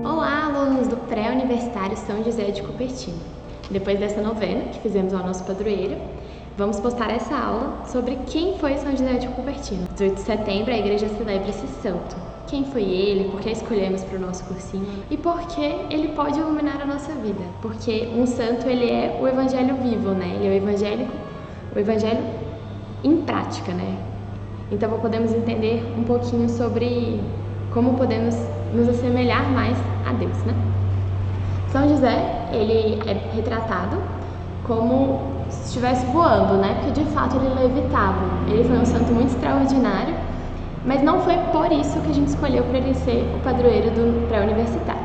Olá, alunos do Pré-Universitário São José de Cupertino. Depois dessa novena que fizemos ao nosso padroeiro, vamos postar essa aula sobre quem foi São José de Cupertino. 18 de setembro a igreja celebra esse santo. Quem foi ele, por que escolhemos para o nosso cursinho e por que ele pode iluminar a nossa vida. Porque um santo, ele é o evangelho vivo, né? Ele é o evangelho em prática, né? Então podemos entender um pouquinho sobre como podemos nos assemelhar mais a Deus, né? São José, ele é retratado como se estivesse voando, né? Porque de fato ele levitava. Ele foi um santo muito extraordinário, mas não foi por isso que a gente escolheu para ele ser o padroeiro do pré-universitário.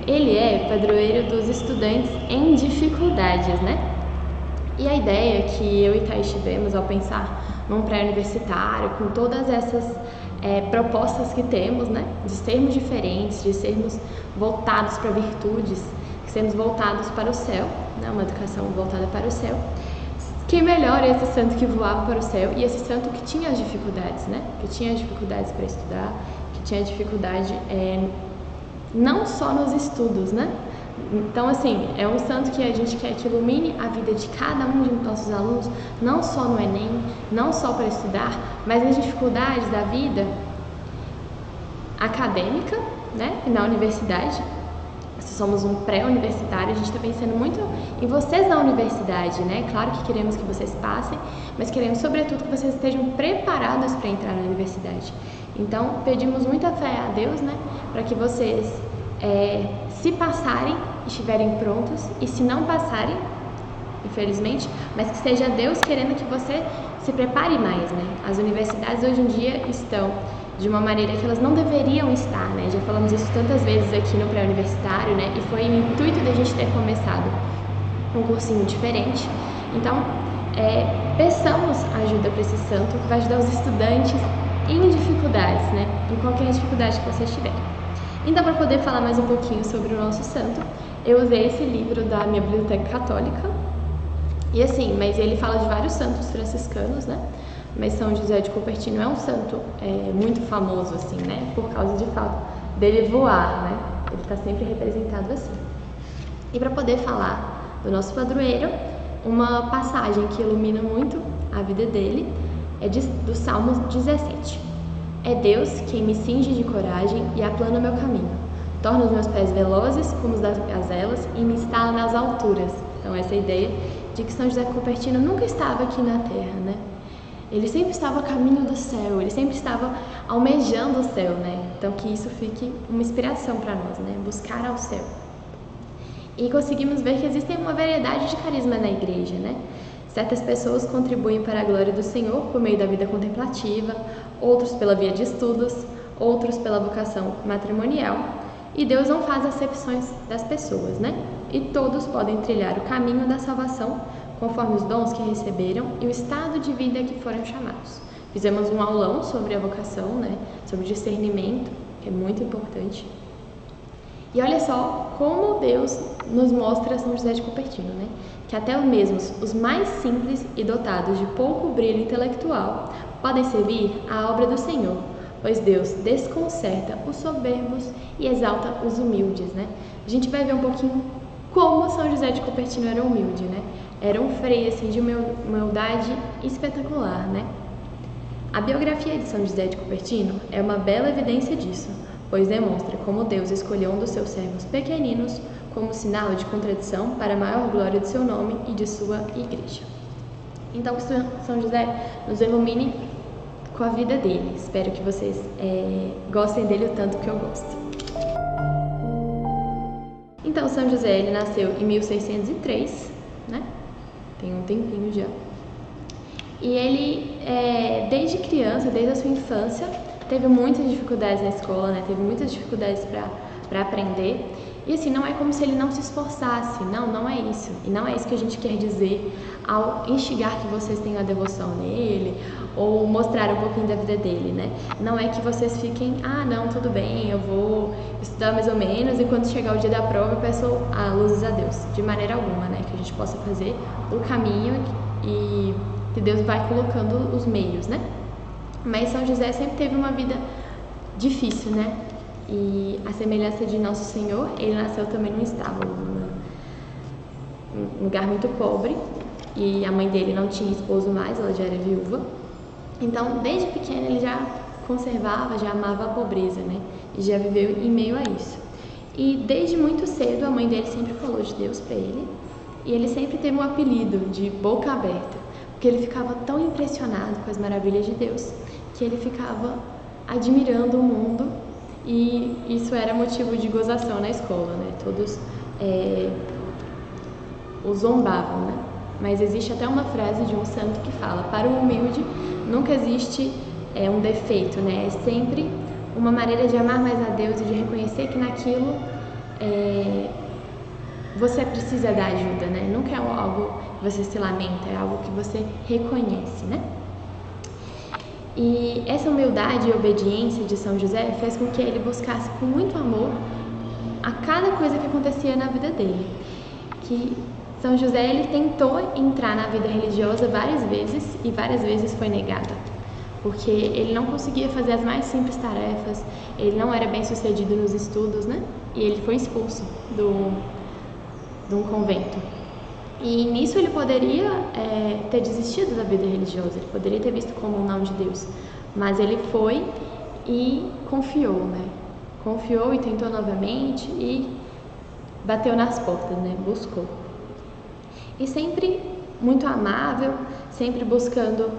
Ele é padroeiro dos estudantes em dificuldades, né? E a ideia que eu e Thaís tivemos ao pensar num pré-universitário, com todas essas propostas que temos, né, de sermos diferentes, de sermos voltados para virtudes, de sermos voltados para o céu, né, uma educação voltada para o céu. Quem melhor é esse santo que voava para o céu e esse santo que tinha as dificuldades, né, que tinha dificuldades para estudar, que tinha dificuldade não só nos estudos, né? Então, assim, é um santo que a gente quer que ilumine a vida de cada um de nossos alunos, não só no Enem, não só para estudar, mas nas dificuldades da vida acadêmica, né, na universidade. Se somos um pré-universitário, a gente está pensando muito em vocês na universidade, né? Claro que queremos que vocês passem, mas queremos, sobretudo, que vocês estejam preparados para entrar na universidade. Então, pedimos muita fé a Deus, né, para que vocês se passarem, estiverem prontos, e se não passarem, infelizmente, mas que seja Deus querendo que você se prepare mais, né? As universidades hoje em dia estão de uma maneira que elas não deveriam estar, né? Já falamos isso tantas vezes aqui no pré-universitário, né? E foi o intuito da gente ter começado um cursinho diferente. Então, peçamos ajuda para esse santo, que vai ajudar os estudantes em dificuldades, né? Em qualquer dificuldade que vocês tiverem. Então, para poder falar mais um pouquinho sobre o nosso santo, eu usei esse livro da minha biblioteca católica. E assim, mas ele fala de vários santos franciscanos, né? Mas São José de Cupertino é um santo muito famoso, assim, né? Por causa, de fato, dele voar, né? Ele está sempre representado assim. E para poder falar do nosso padroeiro, uma passagem que ilumina muito a vida dele é do Salmo 17. É Deus quem me cinge de coragem e aplana o meu caminho. Torna os meus pés velozes como os das gazelas e me instala nas alturas. Então essa é a ideia de que São José Cupertino nunca estava aqui na Terra, né? Ele sempre estava a caminho do céu, ele sempre estava almejando o céu, né? Então que isso fique uma inspiração para nós, né? Buscar ao céu. E conseguimos ver que existe uma variedade de carisma na igreja, né? Certas pessoas contribuem para a glória do Senhor por meio da vida contemplativa, outros pela via de estudos, outros pela vocação matrimonial. E Deus não faz acepções das pessoas, né? E todos podem trilhar o caminho da salvação conforme os dons que receberam e o estado de vida que foram chamados. Fizemos um aulão sobre a vocação, né? Sobre discernimento, que é muito importante. E olha só como Deus nos mostra São José de Cupertino, né? Que até mesmo os mais simples e dotados de pouco brilho intelectual podem servir à obra do Senhor, pois Deus desconcerta os soberbos e exalta os humildes, né? A gente vai ver um pouquinho como São José de Cupertino era humilde, né? Era um freio, assim, de humildade espetacular, né? A biografia de São José de Cupertino é uma bela evidência disso, pois demonstra como Deus escolheu um dos seus servos pequeninos como sinal de contradição para a maior glória de seu nome e de sua igreja. Então, que São José nos ilumine com a vida dele. Espero que vocês gostem dele o tanto que eu gosto. Então, São José, ele nasceu em 1603, né? Tem um tempinho já. E ele, desde criança, desde a sua infância, teve muitas dificuldades na escola, né? Teve muitas dificuldades para aprender. E assim, não é como se ele não se esforçasse, não é isso. E não é isso que a gente quer dizer ao instigar que vocês tenham a devoção nele ou mostrar um pouquinho da vida dele, né? Não é que vocês fiquem, não, tudo bem, eu vou estudar mais ou menos e quando chegar o dia da prova eu peço luzes a Deus. De maneira alguma, né? Que a gente possa fazer o caminho e que Deus vai colocando os meios, né? Mas São José sempre teve uma vida difícil, né? E a semelhança de Nosso Senhor, ele nasceu também num estábulo, num lugar muito pobre, e a mãe dele não tinha esposo mais, ela já era viúva. Então, desde pequeno ele já conservava, já amava a pobreza, né? E já viveu em meio a isso. E desde muito cedo a mãe dele sempre falou de Deus para ele, e ele sempre teve um apelido de boca aberta, porque ele ficava tão impressionado com as maravilhas de Deus que ele ficava admirando o mundo, e isso era motivo de gozação na escola, né? Todos o zombavam, né? Mas existe até uma frase de um santo que fala: para o humilde nunca existe um defeito, né? É sempre uma maneira de amar mais a Deus e de reconhecer que naquilo você precisa da ajuda, né? Nunca é algo que você se lamenta, é algo que você reconhece, né? E essa humildade e obediência de São José fez com que ele buscasse com muito amor a cada coisa que acontecia na vida dele. Que São José, ele tentou entrar na vida religiosa várias vezes e várias vezes foi negado, porque ele não conseguia fazer as mais simples tarefas, ele não era bem sucedido nos estudos, né? E ele foi expulso de um convento. E nisso ele poderia ter desistido da vida religiosa, ele poderia ter visto como um não de Deus, mas ele foi e confiou, né? Confiou e tentou novamente e bateu nas portas, né? Buscou. E sempre muito amável, sempre buscando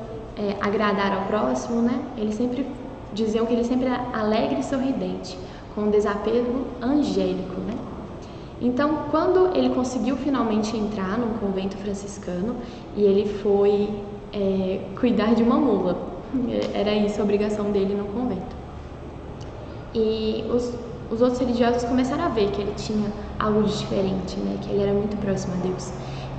agradar ao próximo, né? Eles sempre diziam que ele sempre era alegre e sorridente, com um desapego angélico, né? Então, quando ele conseguiu finalmente entrar num convento franciscano, e ele foi cuidar de uma mula, era isso a obrigação dele no convento. E os outros religiosos começaram a ver que ele tinha algo de diferente, né? Que ele era muito próximo a Deus.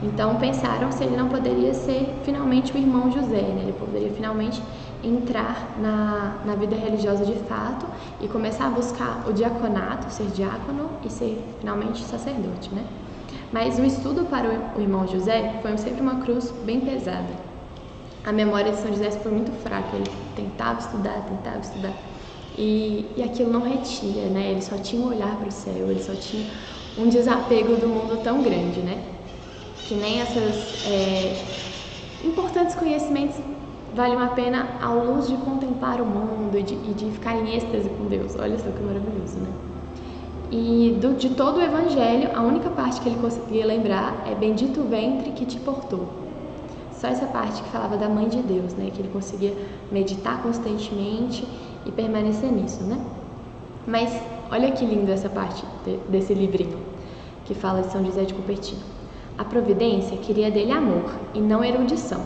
Então pensaram se ele não poderia ser finalmente o irmão José, né? Ele poderia finalmente entrar na vida religiosa de fato e começar a buscar o diaconato, ser diácono e ser finalmente sacerdote, né? Mas o estudo para o irmão José foi sempre uma cruz bem pesada. A memória de São José foi muito fraca, ele tentava estudar e aquilo não retia, né? Ele só tinha um olhar para o céu, ele só tinha um desapego do mundo tão grande, né? Que nem esses importantes conhecimentos valem a pena à luz de contemplar o mundo e de ficar em êxtase com Deus. Olha só que maravilhoso, né? E de todo o Evangelho, a única parte que ele conseguia lembrar é bendito o ventre que te portou. Só essa parte que falava da Mãe de Deus, né? Que ele conseguia meditar constantemente e permanecer nisso, né? Mas olha que lindo essa parte desse livrinho que fala de São José de Cupertino. A providência queria dele amor e não erudição,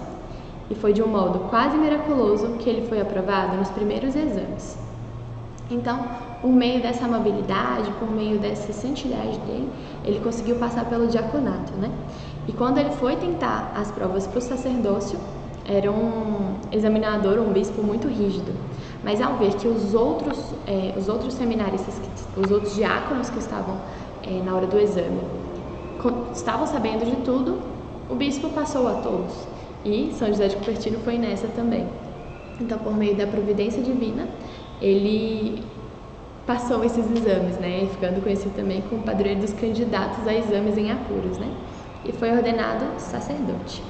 e foi de um modo quase miraculoso que ele foi aprovado nos primeiros exames. Então, por meio dessa amabilidade, por meio dessa santidade dele, ele conseguiu passar pelo diaconato, né? E quando ele foi tentar as provas para o sacerdócio, era um examinador, um bispo muito rígido. Mas ao ver que os outros seminaristas, os outros diáconos que estavam na hora do exame, estavam sabendo de tudo, o bispo passou a todos. E São José de Cupertino foi nessa também. Então, por meio da providência divina, ele passou esses exames, né? Ficando conhecido também como padroeiro dos candidatos a exames em apuros, né? E foi ordenado sacerdote.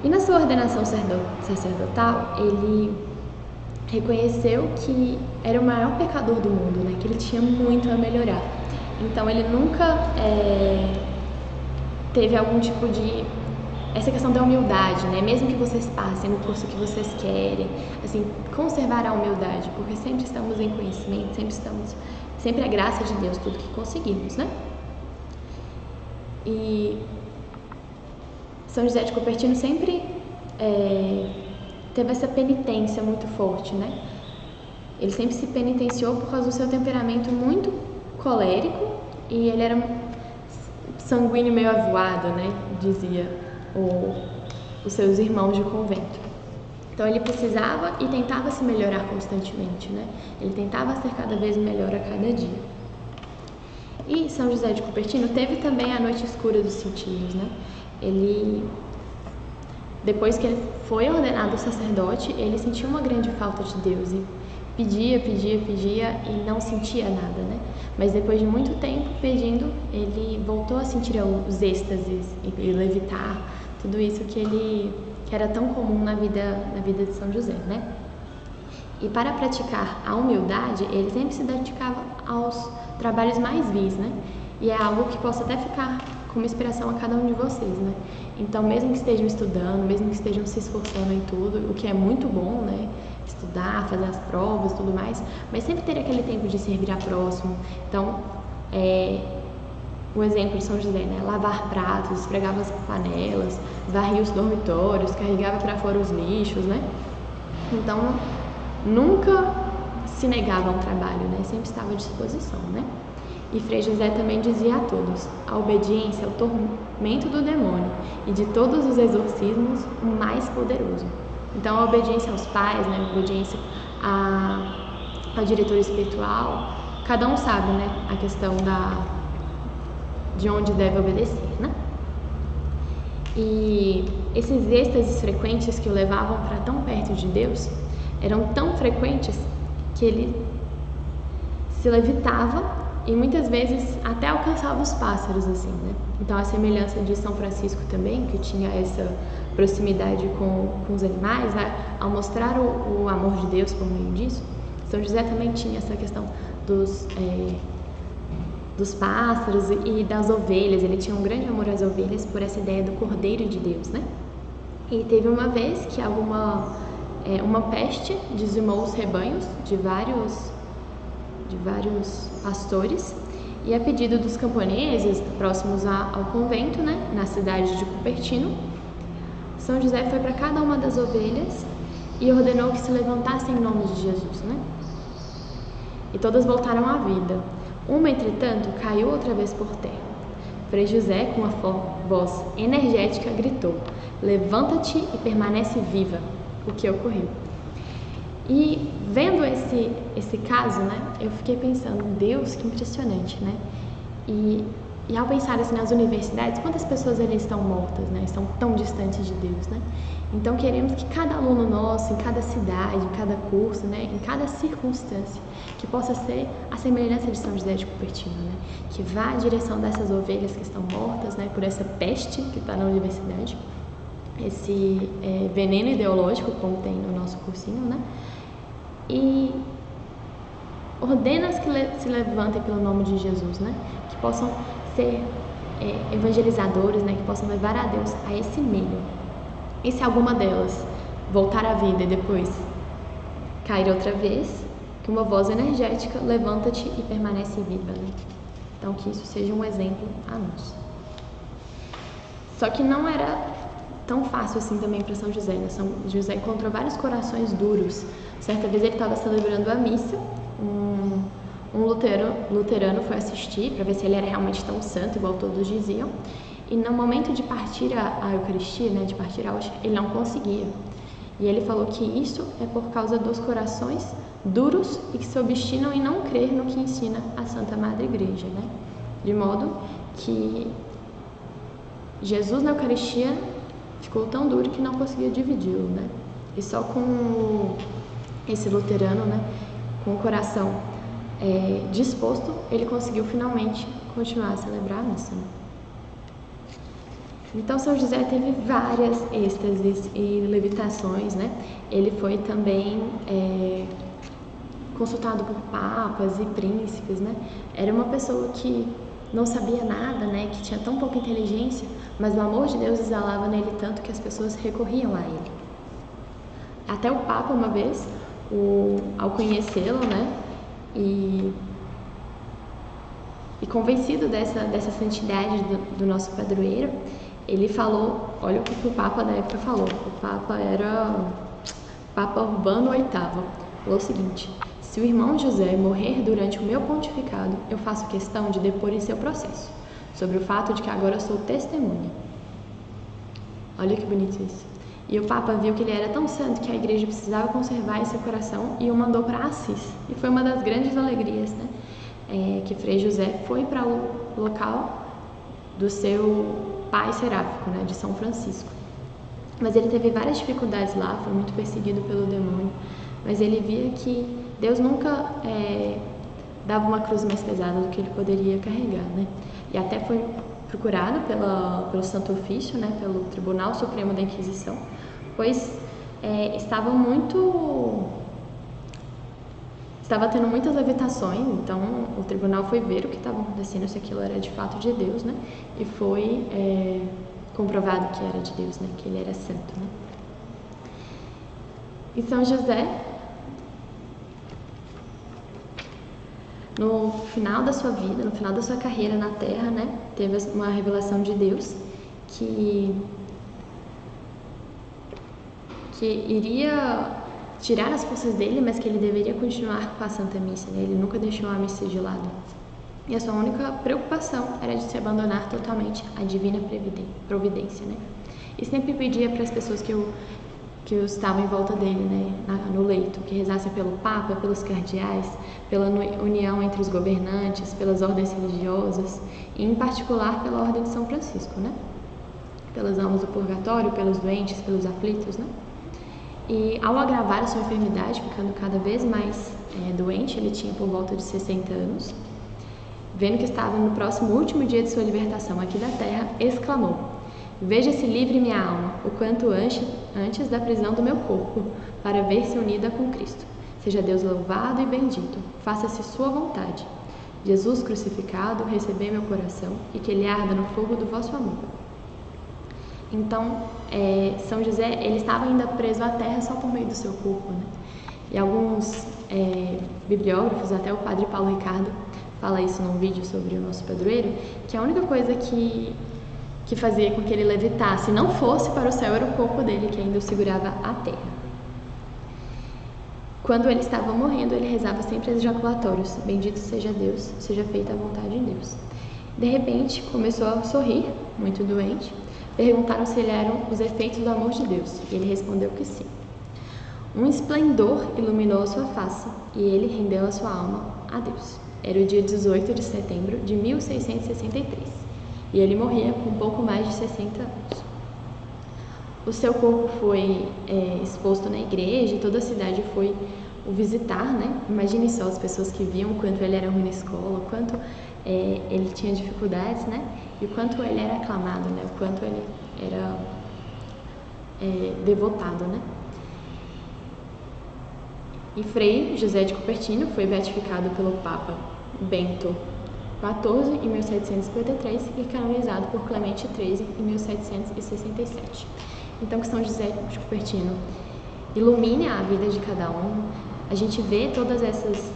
E na sua ordenação sacerdotal, ele reconheceu que era o maior pecador do mundo, né? Que ele tinha muito a melhorar. Então ele nunca teve algum tipo de... essa questão da humildade, né? Mesmo que vocês passem no curso que vocês querem, assim, conservar a humildade, porque sempre estamos em conhecimento, sempre a graça de Deus, tudo que conseguimos, né? E São José de Cupertino sempre teve essa penitência muito forte, né? Ele sempre se penitenciou por causa do seu temperamento muito colérico, e ele era sanguíneo meio avoado, né? Dizia os seus irmãos de convento. Então ele precisava e tentava se melhorar constantemente, né? Ele tentava ser cada vez melhor a cada dia. E São José de Cupertino teve também a noite escura dos cíntios, né? Ele depois que ele foi ordenado sacerdote, ele sentiu uma grande falta de Deus e pedia e não sentia nada, né? Mas depois de muito tempo pedindo, ele voltou a sentir os êxtases e levitar, tudo isso que era tão comum na vida de São José, né? E para praticar a humildade, ele sempre se dedicava aos trabalhos mais vis, né? E é algo que possa até ficar como inspiração a cada um de vocês, né? Então, mesmo que estejam estudando, mesmo que estejam se esforçando em tudo, o que é muito bom, né? Estudar, fazer as provas e tudo mais, mas sempre ter aquele tempo de servir a próximo. Então, o exemplo de São José, né? Lavar pratos, esfregava as panelas, varria os dormitórios, carregava para fora os lixos, né? Então, nunca se negava a um trabalho, né? Sempre estava à disposição, né? E Frei José também dizia a todos: a obediência é o tormento do demônio e de todos os exorcismos o mais poderoso. Então, a obediência aos pais, né? A obediência ao diretor espiritual, cada um sabe, né? A questão de onde deve obedecer, né? E esses êxtases frequentes que o levavam para tão perto de Deus eram tão frequentes que ele se levitava e muitas vezes até alcançava os pássaros, assim, né? Então, a semelhança de São Francisco também, que tinha essa proximidade com os animais, né? Ao mostrar o amor de Deus por meio disso, São José também tinha essa questão dos pássaros e das ovelhas. Ele tinha um grande amor às ovelhas por essa ideia do Cordeiro de Deus, né? E teve uma vez que uma peste dizimou os rebanhos de vários pastores, e a pedido dos camponeses próximos ao convento, né, na cidade de Cupertino, São José foi para cada uma das ovelhas e ordenou que se levantassem em nome de Jesus, né? E todas voltaram à vida. Uma, entretanto, caiu outra vez por terra. Frei José, com uma voz energética, gritou: levanta-te e permanece viva. O que ocorreu? E vendo esse caso, né, eu fiquei pensando: Deus, que impressionante, né? E ao pensar assim nas universidades, quantas pessoas ali estão mortas, né? Estão tão distantes de Deus, né? Então queremos que cada aluno nosso, em cada cidade, em cada curso, né, em cada circunstância, que possa ser a semelhança de São José de Cupertino, né? Que vá à direção dessas ovelhas que estão mortas, né, por essa peste que está na universidade, esse veneno ideológico, como tem no nosso cursinho, né? E ordena-as que se levantem pelo nome de Jesus, né? Que possam ser evangelizadores, né? Que possam levar a Deus a esse meio. E se alguma delas voltar à vida e depois cair outra vez, que uma voz energética: levanta-te e permanece viva, né? Então, que isso seja um exemplo a nós. Só que não era tão fácil assim também para São José, né? São José encontrou vários corações duros. Certa vez ele estava celebrando a missa, um luterano foi assistir para ver se ele era realmente tão santo, igual todos diziam. E no momento de partir a Eucaristia, né, de partir a hóstia, ele não conseguia. E ele falou que isso é por causa dos corações duros e que se obstinam em não crer no que ensina a Santa Madre Igreja, né? De modo que Jesus na Eucaristia ficou tão duro que não conseguia dividi-lo, né? E só com esse luterano, né, com o coração disposto, ele conseguiu finalmente continuar a celebrar a missa, né? Então, São José teve várias êxtases e levitações, né? Ele foi também consultado por papas e príncipes, né? Era uma pessoa que não sabia nada, né? Que tinha tão pouca inteligência, mas o amor de Deus exalava nele tanto que as pessoas recorriam a ele. Até o Papa, uma vez, ao conhecê-lo, né? E convencido dessa santidade do nosso padroeiro, ele falou, olha o que o Papa na época falou. O Papa era Papa Urbano VIII. Falou o seguinte: se o irmão José morrer durante o meu pontificado, eu faço questão de depor em seu processo, sobre o fato de que agora eu sou testemunha. Olha que bonito isso. E o Papa viu que ele era tão santo que a igreja precisava conservar esse coração e o mandou para Assis. E foi uma das grandes alegrias, né? Que Frei José foi para o local do seu pai seráfico, né? De São Francisco. mas ele teve várias dificuldades lá, foi muito perseguido pelo demônio, mas ele via que Deus nunca dava uma cruz mais pesada do que ele poderia carregar, né? E até foi procurado pelo Santo Ofício, né, pelo Tribunal Supremo da Inquisição, pois estava tendo muitas levitações, então o tribunal foi ver o que estava acontecendo, se aquilo era de fato de Deus, né? E foi comprovado que era de Deus, né? Que ele era santo, né? E São José, no final da sua vida, no final da sua carreira na Terra, né? Teve uma revelação de Deus que iria tirar as forças dele, mas que ele deveria continuar com a Santa Missa, né? Ele nunca deixou a missa de lado. E a sua única preocupação era de se abandonar totalmente à divina providência, né? E sempre pedia para as pessoas que estavam em volta dele, né, no leito, que rezassem pelo Papa, pelos cardeais, pela união entre os governantes, pelas ordens religiosas, e em particular pela Ordem de São Francisco, né? Pelas almas do purgatório, pelos doentes, pelos aflitos, né? E ao agravar a sua enfermidade, ficando cada vez mais doente, ele tinha por volta de 60 anos, vendo que estava no próximo último dia de sua libertação aqui da terra, exclamou: "Veja-se livre minha alma, o quanto antes da prisão do meu corpo, para ver-se unida com Cristo. Seja Deus louvado e bendito, faça-se sua vontade. Jesus crucificado, recebei meu coração, e que ele arda no fogo do vosso amor." Então, São José, ele estava ainda preso à terra só por meio do seu corpo, né? E alguns bibliógrafos, até o padre Paulo Ricardo, fala isso num vídeo sobre o nosso padroeiro, que a única coisa que fazia com que ele levitasse, não fosse para o céu, era o corpo dele, que ainda o segurava à terra. Quando ele estava morrendo, ele rezava sempre as jaculatórios: "Bendito seja Deus, seja feita a vontade de Deus." De repente, começou a sorrir, muito doente. Perguntaram se ele eram os efeitos do amor de Deus, e ele respondeu que sim. Um esplendor iluminou a sua face, e ele rendeu a sua alma a Deus. Era o dia 18 de setembro de 1663, e ele morria com pouco mais de 60 anos. O seu corpo foi exposto na igreja, e toda a cidade foi o visitar, né? Imagine só as pessoas que viam o quanto ele era ruim na escola, o quanto ele tinha dificuldades, né? E o quanto ele era aclamado, né? O quanto ele era devotado, né? E Frei José de Cupertino foi beatificado pelo Papa Bento XIV em 1753 e canonizado por Clemente XIII em 1767. Então, que São José de Cupertino ilumine a vida de cada um. A gente vê todas essas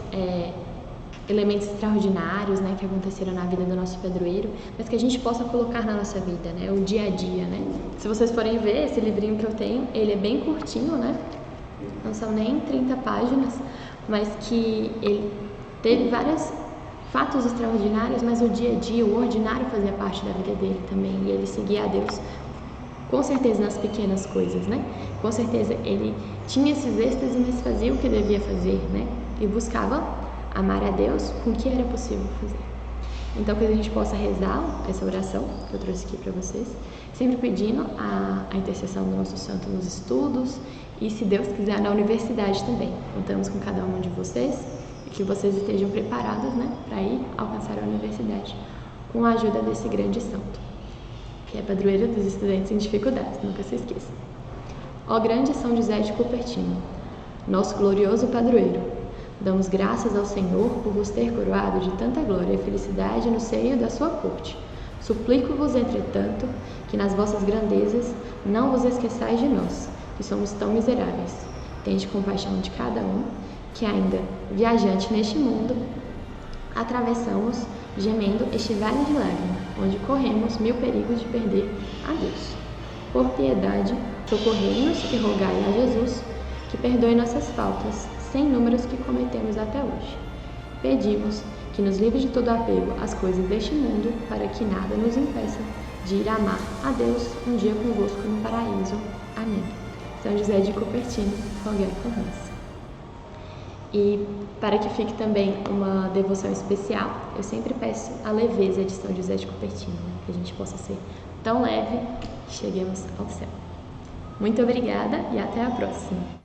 elementos extraordinários, né, que aconteceram na vida do nosso padroeiro, mas que a gente possa colocar na nossa vida, né, o dia a dia, né. Se vocês forem ver esse livrinho que eu tenho, ele é bem curtinho, né, não são nem 30 páginas, mas que ele teve vários fatos extraordinários, mas o dia a dia, o ordinário fazia parte da vida dele também, e ele seguia a Deus com certeza nas pequenas coisas, né? Com certeza ele tinha esses êxtases, mas fazia o que devia fazer, né? E buscava amar a Deus com o que era possível fazer. Então, que a gente possa rezar essa oração que eu trouxe aqui para vocês, sempre pedindo a intercessão do nosso santo nos estudos e, se Deus quiser, na universidade também. Contamos com cada um de vocês e que vocês estejam preparados, né, para ir alcançar a universidade com a ajuda desse grande santo, que é padroeiro dos estudantes em dificuldades, nunca se esqueça. Ó grande São José de Cupertino, nosso glorioso padroeiro, damos graças ao Senhor por vos ter coroado de tanta glória e felicidade no seio da sua corte. Suplico-vos, entretanto, que nas vossas grandezas não vos esqueçais de nós, que somos tão miseráveis. Tende compaixão de cada um, que ainda, viajante neste mundo, atravessamos, gemendo este vale de lágrimas, onde corremos mil perigos de perder a Deus. Por piedade, socorrei-nos e rogai a Jesus que perdoe nossas faltas, sem números que cometemos até hoje. Pedimos que nos livre de todo apego às coisas deste mundo, para que nada nos impeça de ir amar a Deus um dia convosco no paraíso. Amém. São José de Cupertino, rogai por nós. E para que fique também uma devoção especial, eu sempre peço a leveza de São José de Cupertino, né? Que a gente possa ser tão leve que cheguemos ao céu. Muito obrigada e até a próxima!